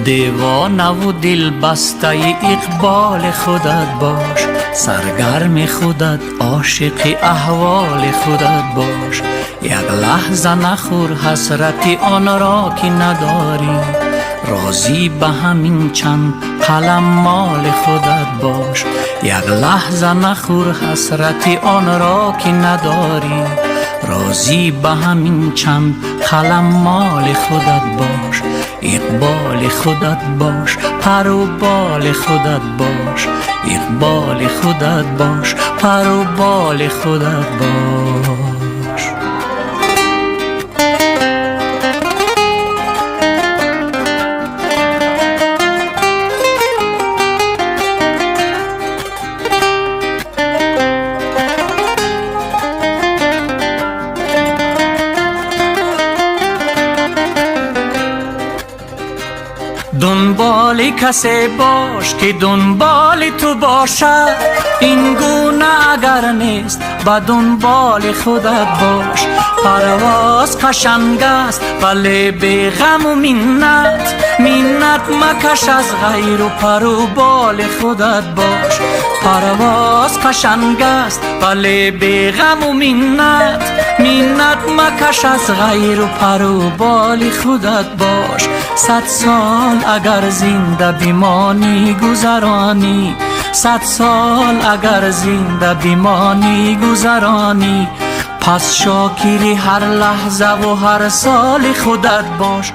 دیوانه و دل بسته اقبال خودت باش، سرگرم خودت عاشق احوال خودت باش. یک لحظه نخور حسرت آن را که نداری، راضی به همین چند قلم مال خودت باش. یک لحظه نخور حسرت آن را که نداری، راضی به همین چند قلم مال خودت باش. اقبال خودت باش، پر و بال خودت باش. اقبال خودت باش، پر و بال خودت باش. دنبال کسی باش که دنبال تو باشد، این گونه اگر نیست با دنبال خودت باش. پرواز قشنگ است ولی بی غم و منت، منت مکش از غیر و پر و بال خودت باش. پرواز قشنگ است ولی بی غم و منت، منت مکش از غیر و پر و بال خودت باش. 100 سال اگر زنده بمانی گذرانی، 100 سال اگر زنده بمانی گذرانی، پس شاکر هر لحظه و هر سال خودت باش.